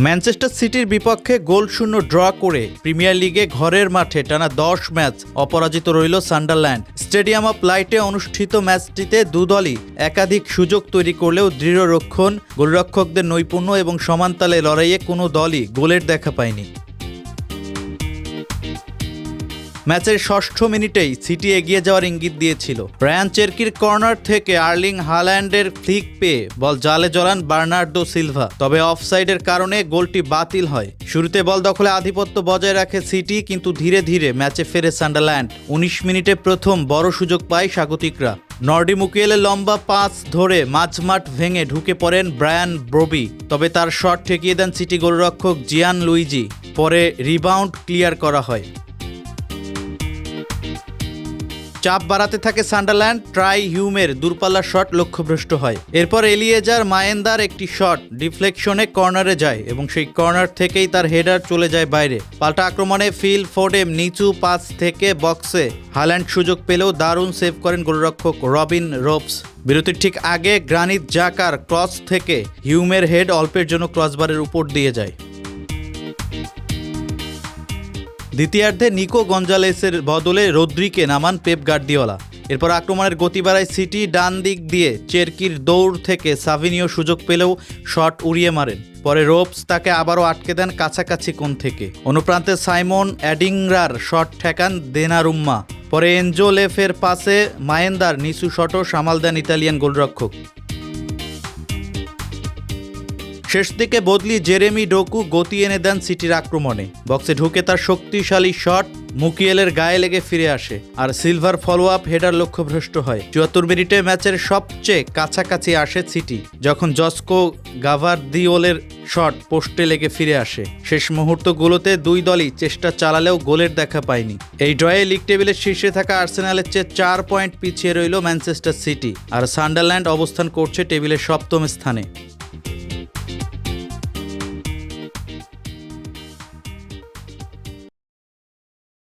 Manchester সিটির বিপক্ষে গোলশূন্য draw করে প্রিমিয়ার লিগে ঘরের মাঠে টানা ১০ ম্যাচ অপরাজিত রইল সান্ডারল্যান্ড। স্টেডিয়াম অফ লাইটে অনুষ্ঠিত ম্যাচটিতে দুদলই একাধিক সুযোগ তৈরি করলেও দৃঢ় রক্ষণ, গোলরক্ষকদের নৈপুণ্য এবং সমানতালে লড়াইয়ে কোনো দলই গোলের দেখা পায়নি। ম্যাচের ষষ্ঠ মিনিটেই সিটি এগিয়ে যাওয়ার ইঙ্গিত দিয়েছিল। রায়ান চেরকির কর্নার থেকে আর্লিং হাল্যান্ডের ফ্লিক পেয়ে বল জালে জড়ান বার্নার্ডো সিলভা, তবে অফসাইডের কারণে গোলটি বাতিল হয়। শুরুতে বল দখলে আধিপত্য বজায় রাখে সিটি, কিন্তু ধীরে ধীরে ম্যাচে ফেরে সান্ডারল্যান্ড। ১৯ মিনিটে প্রথম বড় সুযোগ পায় স্বাগতিকরা। নর্ডি মুকিয়েলের লম্বা পাস ধরে মাঝমাঠ ভেঙে ঢুকে পড়েন ব্রায়ান ব্রবি, তবে তার শট ঠেকিয়ে দেন সিটি গোলরক্ষক জিয়ান লুইজি। পরে রিবাউন্ড ক্লিয়ার করা হয়। চাপ বাড়াতে থাকে সান্ডারল্যান্ড। ট্রাই হিউমের দূরপাল্লার শট লক্ষ্যভ্রষ্ট হয়। এরপর এলিয়েজার মায়েন্দার একটি শট ডিফ্লেকশনে কর্নারে যায় এবং সেই কর্নার থেকেই তার হেডার চলে যায় বাইরে। পাল্টা আক্রমণে ফিল ফোডেন নিচু পাস থেকে বক্সে হাল্যান্ড সুযোগ পেলেও দারুণ সেভ করেন গোলরক্ষক রবিন রোবস। বিরতির ঠিক আগে গ্রানিট জাকার ক্রস থেকে হিউমের হেড অল্পের জন্য ক্রসবারের উপর দিয়ে যায়। দ্বিতীয়ার্ধে নিকো গঞ্জালেসের বদলে রদ্রিকে নামান পেপ গার্দিওলা। এরপর আক্রমণের গতি বাড়ায় সিটি। ডান দিক দিয়ে চেরকির দৌড় থেকে সাভিনিও সুযোগ পেলেও শট উড়িয়ে মারেন। পরে রোবস তাকে আবারও আটকে দেন কাছাকাছি কোণ থেকে। অনুপ্রান্তে সাইমন অ্যাডিংরার শট ঠেকান দেনারুম্মা। পরে এনজো লেফের পাশে মায়েন্দার নিচু শটও সামাল দেন ইতালিয়ান গোলরক্ষক। শেষ দিকে বদলি জেরেমি ডোকু গতি এনে দেন সিটির আক্রমণে। বক্সে ঢুকে তার শক্তিশালী শট মুকিয়েলের গায়ে লেগে ফিরে আসে, আর সিলভার ফলো আপ হেডার লক্ষ্যভ্রষ্ট হয়। ৭৪ মিনিটে ম্যাচের সবচেয়ে কাছাকাছি আসে সিটি, যখন জস্কো গাভারদিওলের শট পোস্টে লেগে ফিরে আসে। শেষ মুহূর্তগুলোতে দুই দলই চেষ্টা চালালেও গোলের দেখা পায়নি। এই ড্রয়ে লিগ টেবিলের শীর্ষে থাকা আর্সেনালের চেয়ে ৪ পয়েন্ট পিছিয়ে রইল ম্যানচেস্টার সিটি, আর সান্ডারল্যান্ড অবস্থান করছে টেবিলের ৭ম স্থানে।